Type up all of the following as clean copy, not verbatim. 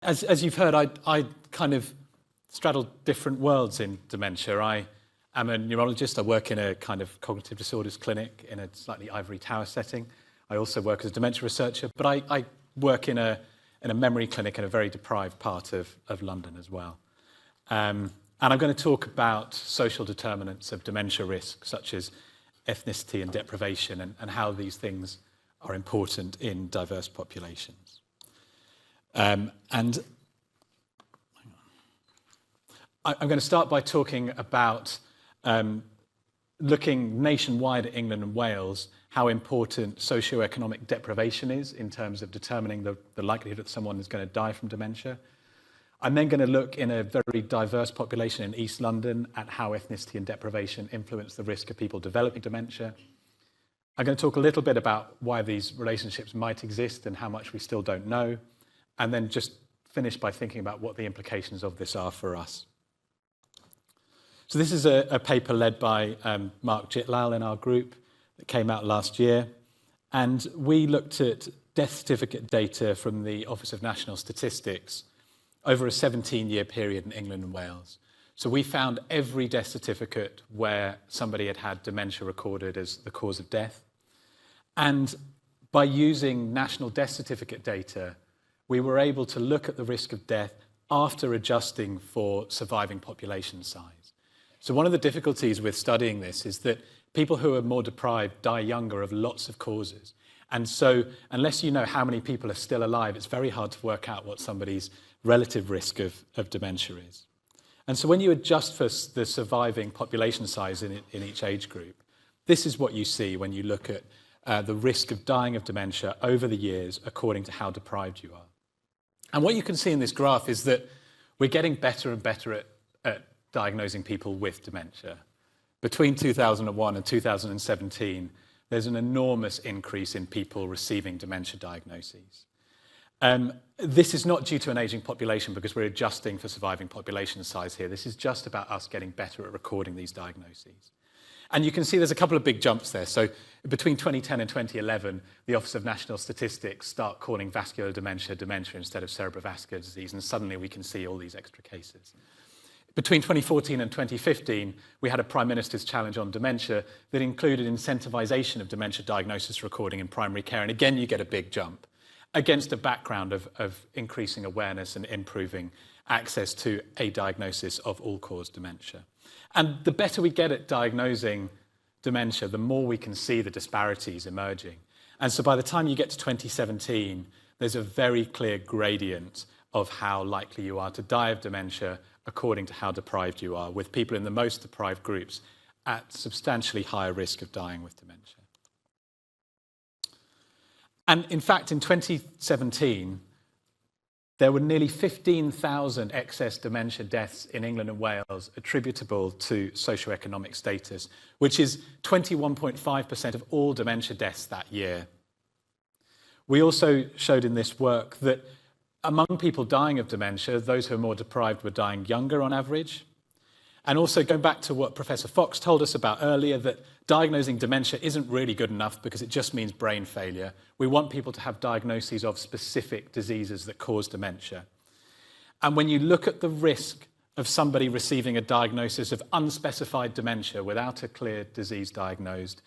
as you've heard, I kind of straddle different worlds in dementia. I am a neurologist. I work in a kind of cognitive disorders clinic in a slightly ivory tower setting. I also work as a dementia researcher, but I work in a memory clinic in a very deprived part of London as well. And I'm going to talk about social determinants of dementia risk, such as ethnicity and deprivation, and how these things are important in diverse populations. And I'm going to start by talking about looking nationwide at England and Wales, how important socioeconomic deprivation is in terms of determining the likelihood that someone is going to die from dementia. I'm then going to look in a very diverse population in East London at how ethnicity and deprivation influence the risk of people developing dementia. I'm going to talk a little bit about why these relationships might exist and how much we still don't know, and then just finish by thinking about what the implications of this are for us. So this is a paper led by Mark Jitlal in our group that came out last year, and we looked at death certificate data from the Office of National Statistics over a 17-year period in England and Wales. So we found every death certificate where somebody had had dementia recorded as the cause of death. And by using national death certificate data, we were able to look at the risk of death after adjusting for surviving population size. So one of the difficulties with studying this is that people who are more deprived die younger of lots of causes. And so unless you know how many people are still alive, it's very hard to work out what somebody's relative risk of dementia is. And so when you adjust for the surviving population size in each age group, this is what you see when you look at the risk of dying of dementia over the years according to how deprived you are. And what you can see in this graph is that we're getting better and better at diagnosing people with dementia. Between 2001 and 2017, there's an enormous increase in people receiving dementia diagnoses. This is not due to an aging population because we're adjusting for surviving population size here. This is just about us getting better at recording these diagnoses. And you can see there's a couple of big jumps there. So between 2010 and 2011, the Office of National Statistics start calling vascular dementia dementia instead of cerebrovascular disease, and suddenly we can see all these extra cases. Between 2014 and 2015, we had a Prime Minister's challenge on dementia that included incentivization of dementia diagnosis recording in primary care, and again you get a big jump against a background of increasing awareness and improving access to a diagnosis of all-cause dementia. And the better we get at diagnosing dementia, the more we can see the disparities emerging. And so by the time you get to 2017, there's a very clear gradient of how likely you are to die of dementia according to how deprived you are, with people in the most deprived groups at substantially higher risk of dying with dementia. And in fact, in 2017, there were nearly 15,000 excess dementia deaths in England and Wales attributable to socioeconomic status, which is 21.5% of all dementia deaths that year. We also showed in this work that among people dying of dementia, those who are more deprived were dying younger on average. And also going back to what Professor Fox told us about earlier, that diagnosing dementia isn't really good enough because it just means brain failure. We want people to have diagnoses of specific diseases that cause dementia. And when you look at the risk of somebody receiving a diagnosis of unspecified dementia without a clear disease diagnosed,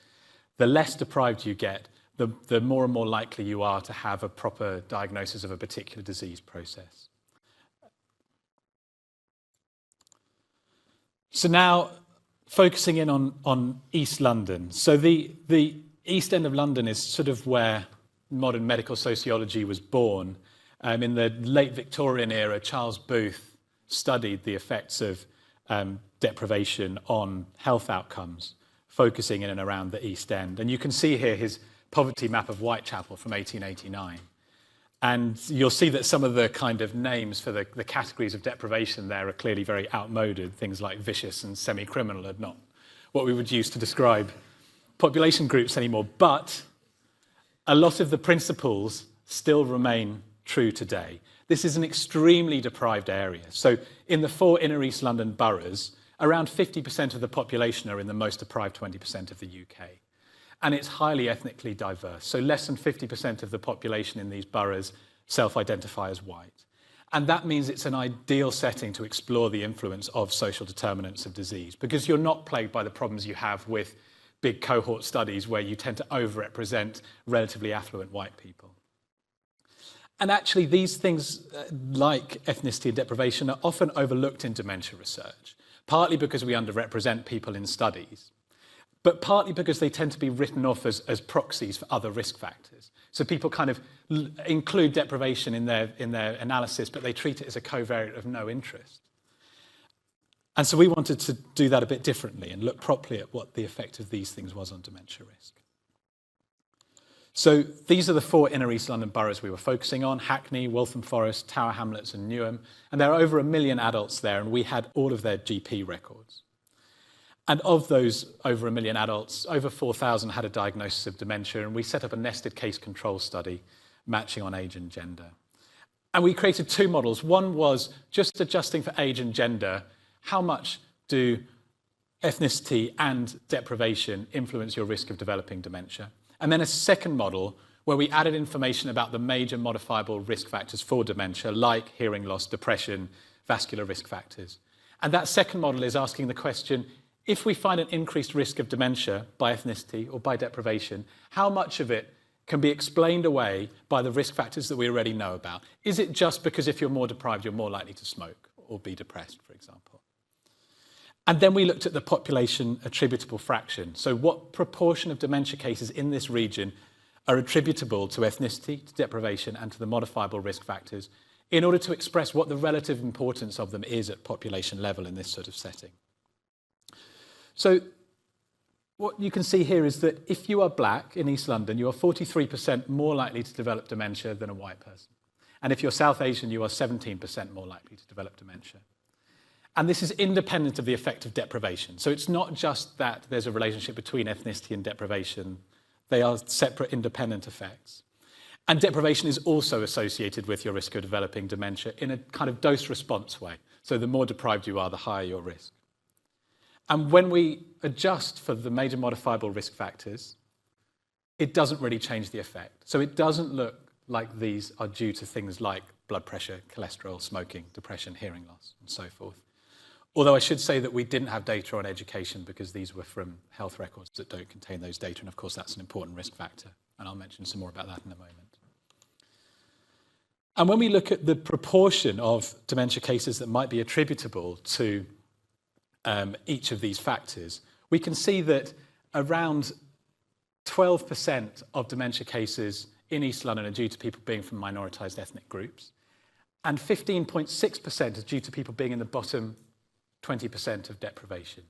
the less deprived you get, the more and more likely you are to have a proper diagnosis of a particular disease process. So now, focusing in on East London. So the East End of London is sort of where modern medical sociology was born. In the late Victorian era, Charles Booth studied the effects of deprivation on health outcomes, focusing in and around the East End. And you can see here his poverty map of Whitechapel from 1889. And you'll see that some of the kind of names for the categories of deprivation there are clearly very outmoded. Things like vicious and semi-criminal are not what we would use to describe population groups anymore. But a lot of the principles still remain true today. This is an extremely deprived area. So in the 4 inner East London boroughs, around 50% of the population are in the most deprived 20% of the UK. And it's highly ethnically diverse. So less than 50% of the population in these boroughs self-identify as white. And that means it's an ideal setting to explore the influence of social determinants of disease, because you're not plagued by the problems you have with big cohort studies where you tend to overrepresent relatively affluent white people. And actually, these things like ethnicity and deprivation are often overlooked in dementia research, partly because we underrepresent people in studies, but partly because they tend to be written off as proxies for other risk factors. So people kind of include deprivation in their analysis, but they treat it as a covariate of no interest. And so we wanted to do that a bit differently and look properly at what the effect of these things was on dementia risk. So these are the 4 inner East London boroughs we were focusing on: Hackney, Waltham Forest, Tower Hamlets and Newham. And there are over 1 million adults there, and we had all of their GP records. And of those over 1 million adults, over 4,000 had a diagnosis of dementia, and we set up a nested case control study matching on age and gender. And we created 2 models. One was just adjusting for age and gender. How much do ethnicity and deprivation influence your risk of developing dementia? And then a second model where we added information about the major modifiable risk factors for dementia, like hearing loss, depression, vascular risk factors. And that second model is asking the question, if we find an increased risk of dementia by ethnicity or by deprivation, how much of it can be explained away by the risk factors that we already know about? Is it just because if you're more deprived, you're more likely to smoke or be depressed, for example? And then we looked at the population attributable fraction. So what proportion of dementia cases in this region are attributable to ethnicity, to deprivation, and to the modifiable risk factors, in order to express what the relative importance of them is at population level in this sort of setting. So what you can see here is that if you are black in East London, you are 43% more likely to develop dementia than a white person. And if you're South Asian, you are 17% more likely to develop dementia. And this is independent of the effect of deprivation. So it's not just that there's a relationship between ethnicity and deprivation. They are separate, independent effects. And deprivation is also associated with your risk of developing dementia in a kind of dose-response way. So the more deprived you are, the higher your risk. And when we adjust for the major modifiable risk factors, it doesn't really change the effect. So it doesn't look like these are due to things like blood pressure, cholesterol, smoking, depression, hearing loss, and so forth. Although I should say that we didn't have data on education because these were from health records that don't contain those data. And of course, that's an important risk factor. And I'll mention some more about that in a moment. And when we look at the proportion of dementia cases that might be attributable to each of these factors, we can see that around 12% of dementia cases in East London are due to people being from minoritized ethnic groups, and 15.6% are due to people being in the bottom 20% of deprivation.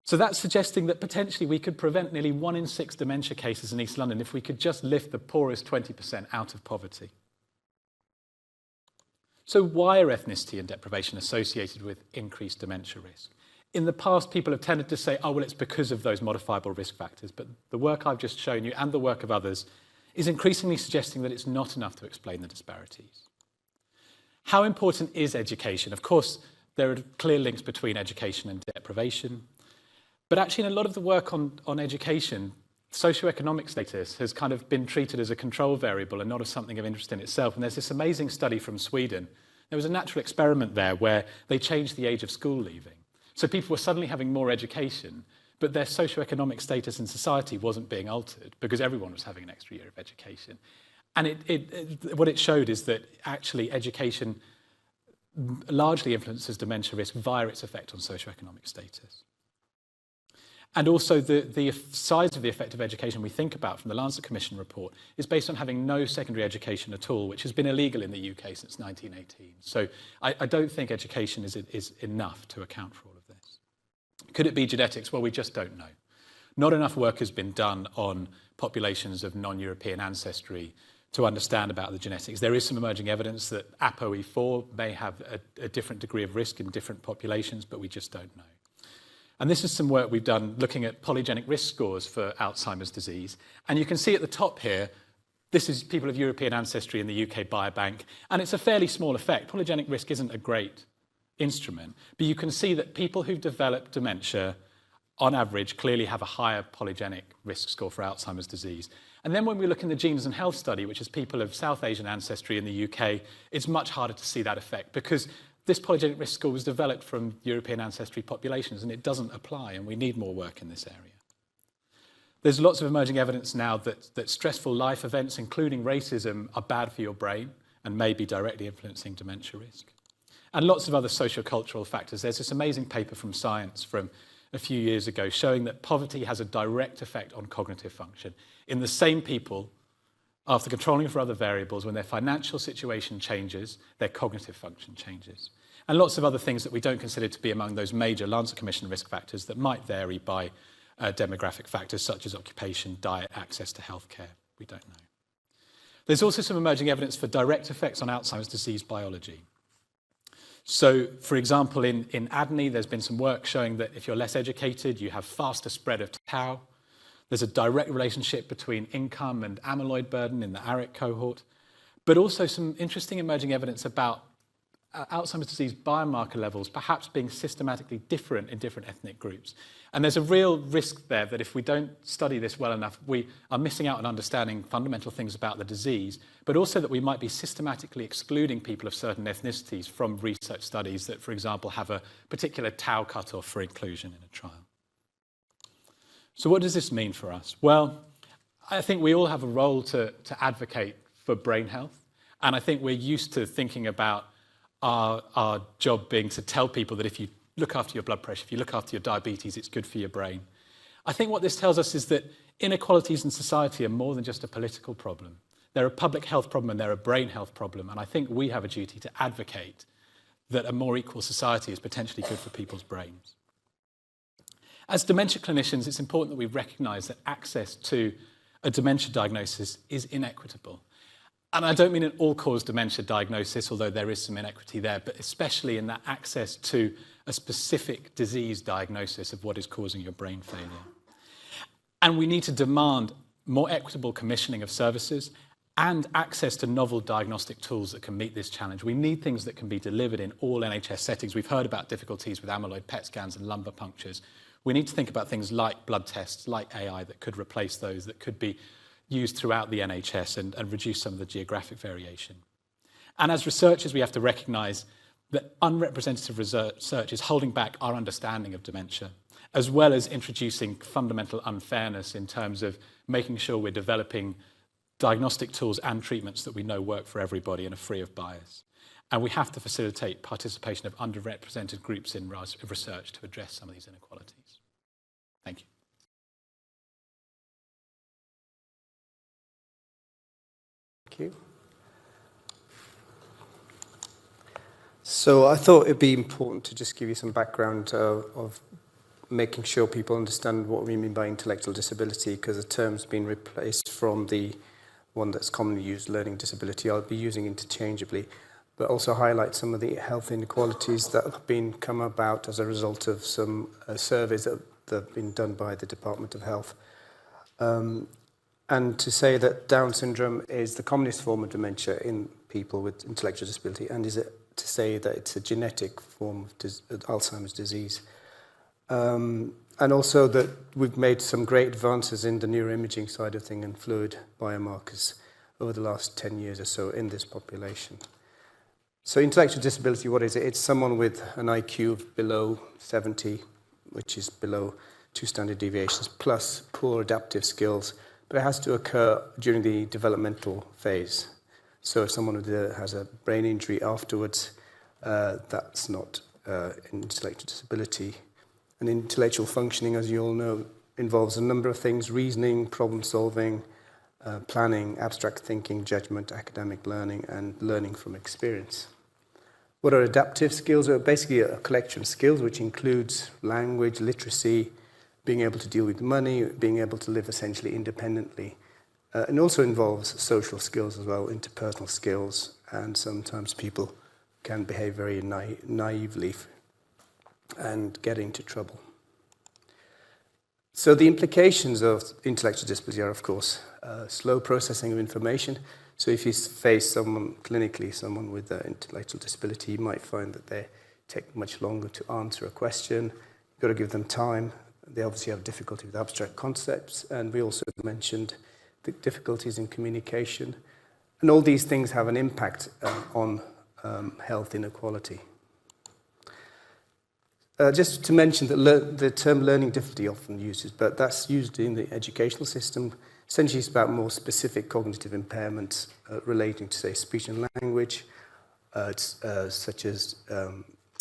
So that's suggesting that potentially we could prevent nearly 1 in 6 dementia cases in East London if we could just lift the poorest 20% out of poverty. So why are ethnicity and deprivation associated with increased dementia risk? In the past, people have tended to say, oh, well, it's because of those modifiable risk factors. But the work I've just shown you and the work of others is increasingly suggesting that it's not enough to explain the disparities. How important is education? Of course, there are clear links between education and deprivation. But actually, in a lot of the work on education, socioeconomic status has kind of been treated as a control variable and not as something of interest in itself. And there's this amazing study from Sweden. There was a natural experiment there where they changed the age of school leaving. So people were suddenly having more education, but their socioeconomic status in society wasn't being altered because everyone was having an extra year of education. And what it showed is that actually education largely influences dementia risk via its effect on socioeconomic status. And also the size of the effect of education we think about from the Lancet Commission report is based on having no secondary education at all, which has been illegal in the UK since 1918. So I don't think education is enough to account for all of this. Could it be genetics? Well, we just don't know. Not enough work has been done on populations of non-European ancestry to understand about the genetics. There is some emerging evidence that ApoE4 may have a different degree of risk in different populations, but we just don't know. And this is some work we've done looking at polygenic risk scores for Alzheimer's disease. And you can see at the top here, this is people of European ancestry in the UK Biobank, and it's a fairly small effect. Polygenic risk isn't a great instrument, but you can see that people who've developed dementia on average, clearly have a higher polygenic risk score for Alzheimer's disease. And then when we look in the Genes and Health study, which is people of South Asian ancestry in the UK, it's much harder to see that effect because this polygenic risk score was developed from European ancestry populations and it doesn't apply, and we need more work in this area. There's lots of emerging evidence now that stressful life events, including racism, are bad for your brain and may be directly influencing dementia risk. And lots of other sociocultural factors. There's this amazing paper from Science from a few years ago showing that poverty has a direct effect on cognitive function. In the same people, after controlling for other variables, when their financial situation changes, their cognitive function changes. And lots of other things that we don't consider to be among those major Lancet Commission risk factors that might vary by demographic factors such as occupation, diet, access to healthcare. We don't know. There's also some emerging evidence for direct effects on Alzheimer's disease biology. So, for example, in ADNI, there's been some work showing that if you're less educated, you have faster spread of tau. There's a direct relationship between income and amyloid burden in the ARUK cohort, but also some interesting emerging evidence about Alzheimer's disease biomarker levels perhaps being systematically different in different ethnic groups. And there's a real risk there that if we don't study this well enough, we are missing out on understanding fundamental things about the disease, but also that we might be systematically excluding people of certain ethnicities from research studies that, for example, have a particular tau cutoff for inclusion in a trial. So what does this mean for us? Well, I think we all have a role to advocate for brain health. And I think we're used to thinking about our job being to tell people that if you look after your blood pressure, if you look after your diabetes, it's good for your brain. I think what this tells us is that inequalities in society are more than just a political problem. They're a public health problem and they're a brain health problem. And I think we have a duty to advocate that a more equal society is potentially good for people's brains. As dementia clinicians, it's important that we recognise that access to a dementia diagnosis is inequitable. And I don't mean an all-cause dementia diagnosis, although there is some inequity there, but especially in that access to a specific disease diagnosis of what is causing your brain failure. And we need to demand more equitable commissioning of services and access to novel diagnostic tools that can meet this challenge. We need things that can be delivered in all NHS settings. We've heard about difficulties with amyloid PET scans and lumbar punctures. We need to think about things like blood tests, like AI, that could replace those, that could be used throughout the NHS and reduce some of the geographic variation. And as researchers, we have to recognise that unrepresentative research is holding back our understanding of dementia, as well as introducing fundamental unfairness in terms of making sure we're developing diagnostic tools and treatments that we know work for everybody and are free of bias. And we have to facilitate participation of underrepresented groups in research to address some of these inequalities. Thank you. Thank you. So I thought it'd be important to just give you some background of making sure people understand what we mean by intellectual disability, because the term's been replaced from the one that's commonly used, learning disability. I'll be using interchangeably, but also highlight some of the health inequalities that have come about as a result of some surveys that have been done by the Department of Health. And to say that Down syndrome is the commonest form of dementia in people with intellectual disability, and is it to say that it's a genetic form of Alzheimer's disease. And also that we've made some great advances in the neuroimaging side of things and fluid biomarkers over the last 10 years or so in this population. So intellectual disability, what is it? It's someone with an IQ of below 70, which is below 2 standard deviations, plus poor adaptive skills, but it has to occur during the developmental phase. So if someone has a brain injury afterwards, that's not intellectual disability. And intellectual functioning, as you all know, involves a number of things: reasoning, problem solving, planning, abstract thinking, judgment, academic learning, and learning from experience. What are adaptive skills? Are basically a collection of skills which includes language, literacy, being able to deal with money, being able to live essentially independently. And also involves social skills as well, interpersonal skills, and sometimes people can behave very naively and get into trouble. So the implications of intellectual disability are, of course, slow processing of information. So if you face someone clinically, someone with intellectual disability, you might find that they take much longer to answer a question. You've got to give them time. They obviously have difficulty with abstract concepts, and we also mentioned the difficulties in communication. And all these things have an impact on health inequality. Just to mention that the term learning difficulty often uses, but that's used in the educational system. Essentially, it's about more specific cognitive impairments relating to, say, speech and language, such as,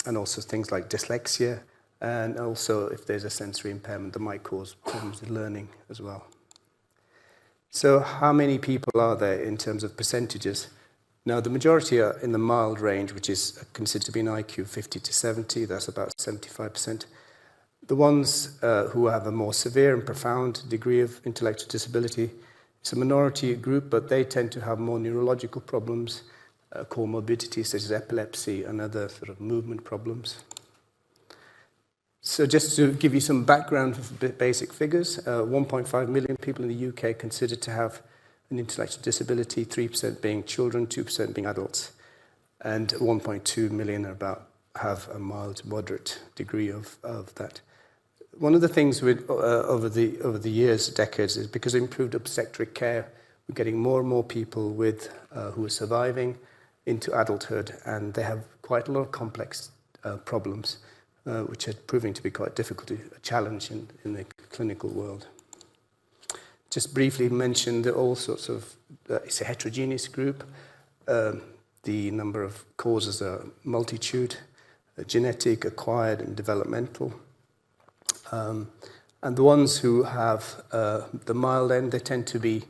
and also things like dyslexia, and also if there's a sensory impairment that might cause problems with learning as well. So how many people are there in terms of percentages? Now, the majority are in the mild range, which is considered to be an IQ 50 to 70. That's about 75%. The ones who have a more severe and profound degree of intellectual disability, it's a minority group, but they tend to have more neurological problems, comorbidities such as epilepsy and other sort of movement problems. So just to give you some background of basic figures, 1.5 million people in the UK considered to have an intellectual disability, 3% being children, 2% being adults, and 1.2 million have a mild, moderate degree of that. One of the things with, over the years, decades, is because of improved obstetric care, we're getting more and more people with who are surviving into adulthood, and they have quite a lot of complex problems, which are proving to be quite difficult, a challenge in the clinical world. Just briefly mention that all sorts of, it's a heterogeneous group. The number of causes are multitude, genetic, acquired, and developmental. And the ones who have the mild end, they tend to be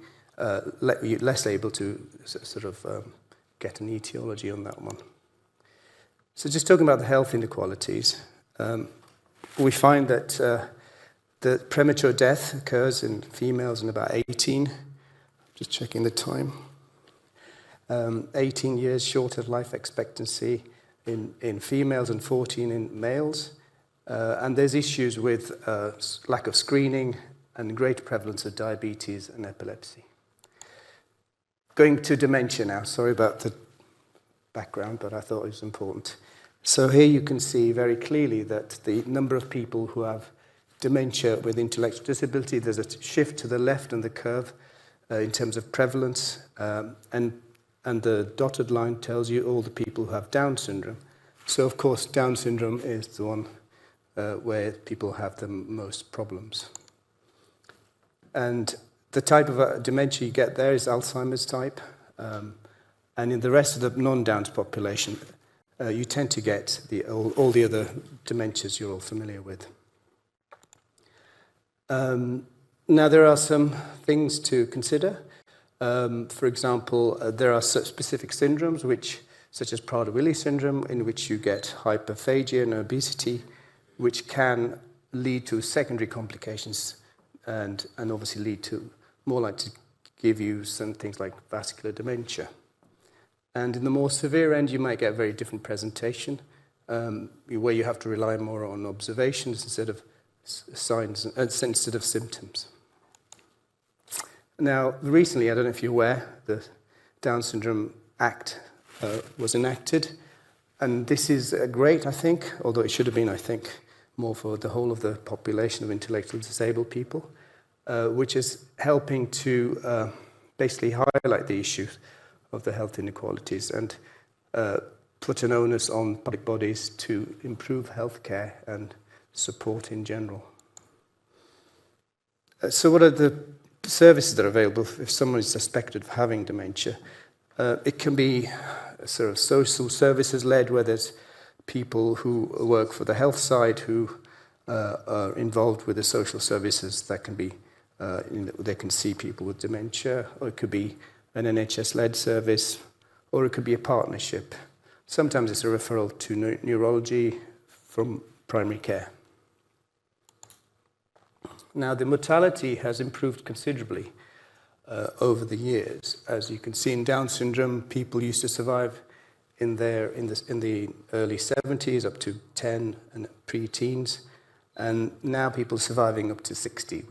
less able to sort of get an etiology on that one. So just talking about the health inequalities, we find that the premature death occurs in females in about 18. Just checking the time. 18 years shorter life expectancy in females and 14 in males. And there's issues with lack of screening and greater prevalence of diabetes and epilepsy. Going to dementia now. Sorry about the background, but I thought it was important. So here you can see very clearly that the number of people who have dementia with intellectual disability, there's a shift to the left in the curve in terms of prevalence, and the dotted line tells you all the people who have Down syndrome. So of course Down syndrome is the one where people have the most problems. And the type of dementia you get there is Alzheimer's type, and in the rest of the non-Down's population, you tend to get all the other dementias you're all familiar with. Now, there are some things to consider. For example, there are specific syndromes, such as Prader-Willi syndrome, in which you get hyperphagia and obesity, which can lead to secondary complications and obviously lead to more likely to give you some things like vascular dementia. And in the more severe end, you might get a very different presentation, where you have to rely more on observations instead of signs and sensitive symptoms. Now, recently, I don't know if you're aware, the Down Syndrome Act was enacted, and this is great, I think, although it should have been, I think, more for the whole of the population of intellectually disabled people, which is helping to basically highlight the issues of the health inequalities and put an onus on public bodies to improve healthcare and support in general. So what are the services that are available if someone is suspected of having dementia? It can be sort of social services led, where there's people who work for the health side who are involved with the social services that can be, they can see people with dementia, or it could be an NHS-led service, or it could be a partnership. Sometimes it's a referral to neurology from primary care. Now, the mortality has improved considerably over the years. As you can see in Down syndrome, people used to survive in the early 70s up to 10 and pre-teens, and now people are surviving up to 60,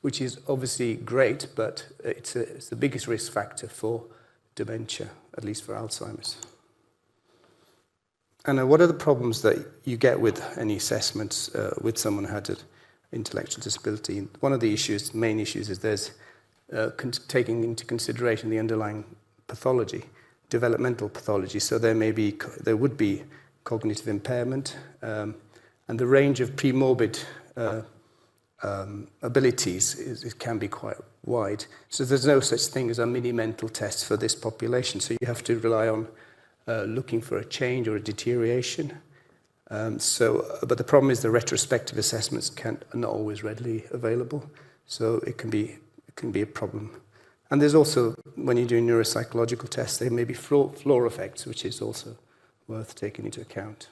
which is obviously great, but it's the biggest risk factor for dementia, at least for Alzheimer's. And what are the problems that you get with any assessments with someone who had intellectual disability. One of the main issues is there's taking into consideration the underlying pathology, developmental pathology. So there would be cognitive impairment, and the range of premorbid abilities can be quite wide. So there's no such thing as a mini mental test for this population. So you have to rely on looking for a change or a deterioration. But the problem is the retrospective assessments are not always readily available. So it can be a problem. And there's also, when you're doing neuropsychological tests, there may be floor effects, which is also worth taking into account.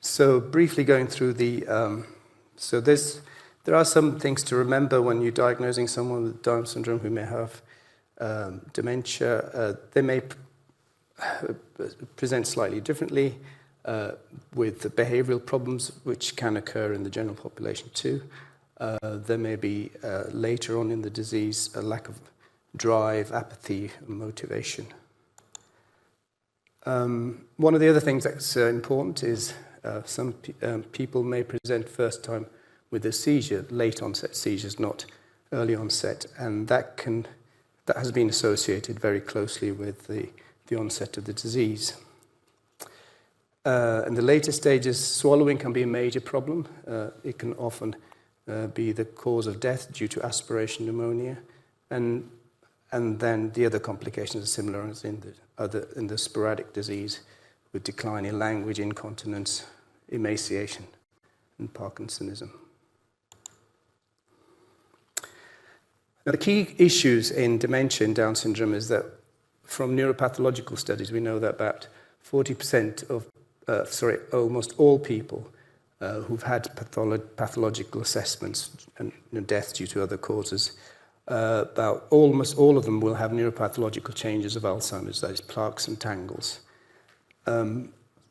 So briefly going through there are some things to remember when you're diagnosing someone with Down syndrome who may have dementia. They may present slightly differently with the behavioral problems which can occur in the general population too. There may be later on in the disease a lack of drive, apathy, and motivation. One of the other things that's important is some people may present first time with a seizure, late onset seizures, not early onset, and that has been associated very closely with the onset of the disease. In the later stages, swallowing can be a major problem. It can often be the cause of death due to aspiration pneumonia, and then the other complications are similar as in the sporadic disease, with decline in language, incontinence, emaciation, and Parkinsonism. Now, the key issues in dementia and Down syndrome is that from neuropathological studies, we know that about 40% of, almost all people who've had pathological assessments and death due to other causes, almost all of them will have neuropathological changes of Alzheimer's, that is plaques and tangles.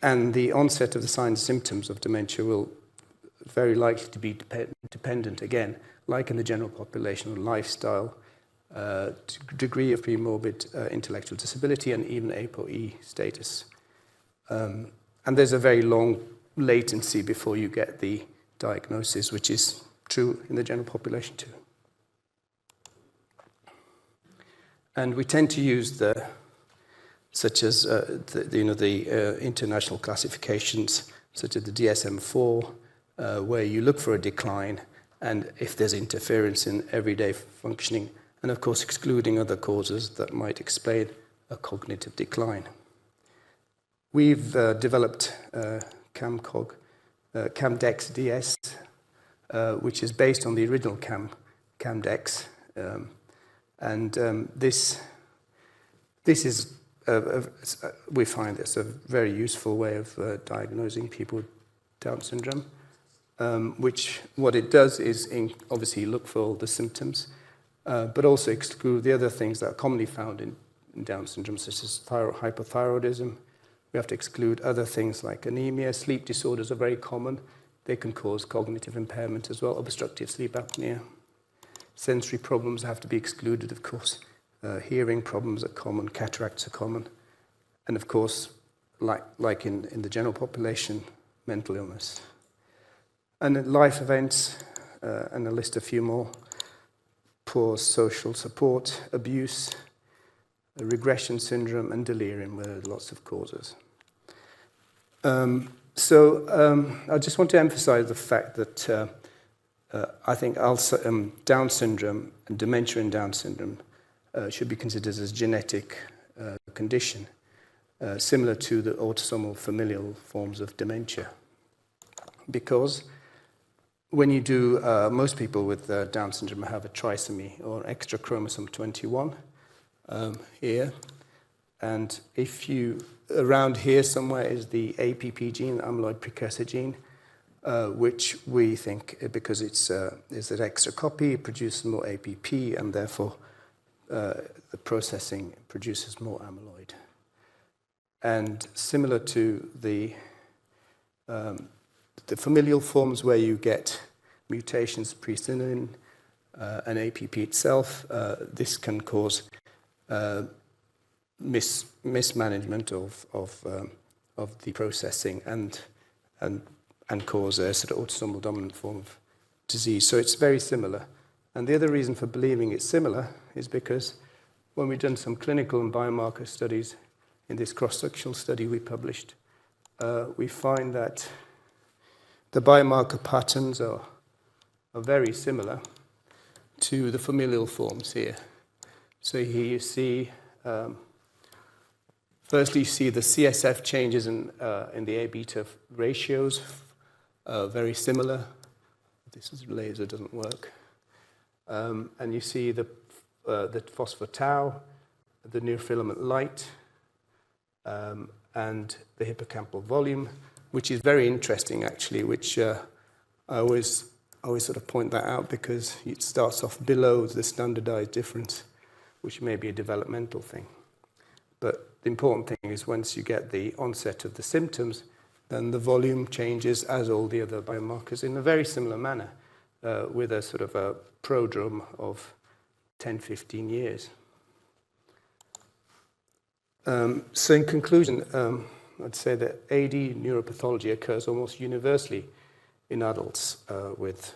And the onset of the signs and symptoms of dementia will very likely to be dependent, again, like in the general population, on lifestyle, degree of premorbid intellectual disability, and even ApoE status. And there's a very long latency before you get the diagnosis, which is true in the general population too. And we tend to use the international classifications, such as the DSM-4, where you look for a decline, and if there's interference in everyday functioning, and of course excluding other causes that might explain a cognitive decline. We've developed CAMDEX-DS, which is based on the original CAMDEX, this is we find this a very useful way of diagnosing people with Down syndrome, which what it does is obviously look for all the symptoms, but also exclude the other things that are commonly found in Down syndrome, such as hypothyroidism. We have to exclude other things like anemia. Sleep disorders are very common. They can cause cognitive impairment as well, obstructive sleep apnea. Sensory problems have to be excluded, of course. Hearing problems are common, cataracts are common. And of course, like in the general population, mental illness. And life events, and a list of a few more. Poor social support, abuse, regression syndrome, and delirium, where there are lots of causes. I just want to emphasize the fact that I think Down syndrome and dementia in Down syndrome should be considered as a genetic condition, similar to the autosomal familial forms of dementia. Because when you do, most people with Down syndrome have a trisomy or extra chromosome 21 here. And if around here somewhere is the APP gene, amyloid precursor gene, which we think, because it's an extra copy, it produces more APP, and therefore the processing produces more amyloid. And similar to the familial forms where you get mutations presented and APP itself, this can cause mismanagement of the processing and and cause a sort of autosomal dominant form of disease. So it's very similar. And the other reason for believing it's similar is because when we've done some clinical and biomarker studies in this cross-sectional study we published, we find that the biomarker patterns are very similar to the familial forms here. So here you see, firstly you see the CSF changes in the A-beta ratios, very similar. This laser doesn't work. And you see the phospho-tau, the neurofilament light, and the hippocampal volume, which is very interesting actually, which I always sort of point that out because it starts off below the standardized difference, which may be a developmental thing. But the important thing is once you get the onset of the symptoms, then the volume changes as all the other biomarkers in a very similar manner, with a sort of a prodrome of 10, 15 years. So in conclusion, I'd say that AD neuropathology occurs almost universally in adults with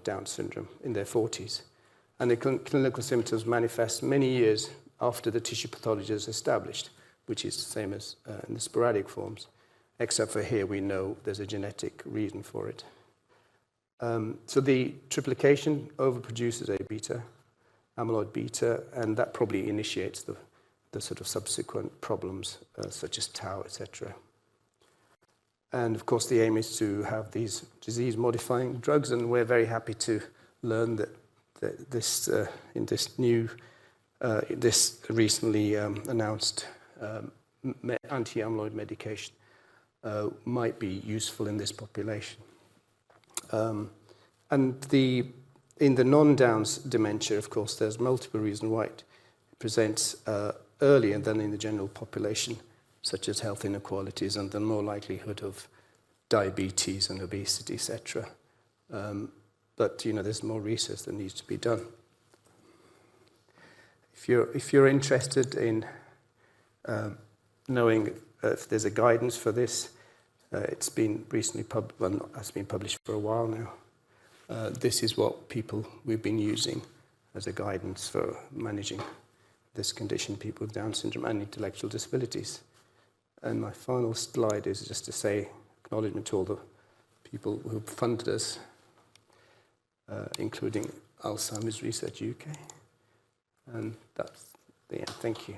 Down syndrome in their 40s. And the clinical symptoms manifest many years after the tissue pathology is established, which is the same as in the sporadic forms, except for here we know there's a genetic reason for it. So the triplication overproduces A-beta, amyloid beta, and that probably initiates the sort of subsequent problems such as tau, etc. And of course, the aim is to have these disease-modifying drugs, and we're very happy to learn that this in this new, this recently announced anti-amyloid medication might be useful in this population. And in the non-Down's dementia, of course, there's multiple reasons why it presents earlier than in the general population, such as health inequalities and the more likelihood of diabetes and obesity, etc. But there's more research that needs to be done. If you're interested in knowing if there's a guidance for this, it's been recently has been published for a while now. This is what we've been using as a guidance for managing this condition, people with Down syndrome and intellectual disabilities. And my final slide is just to say acknowledgement to all the people who funded us, including Alzheimer's Research UK. And that's the end. Thank you.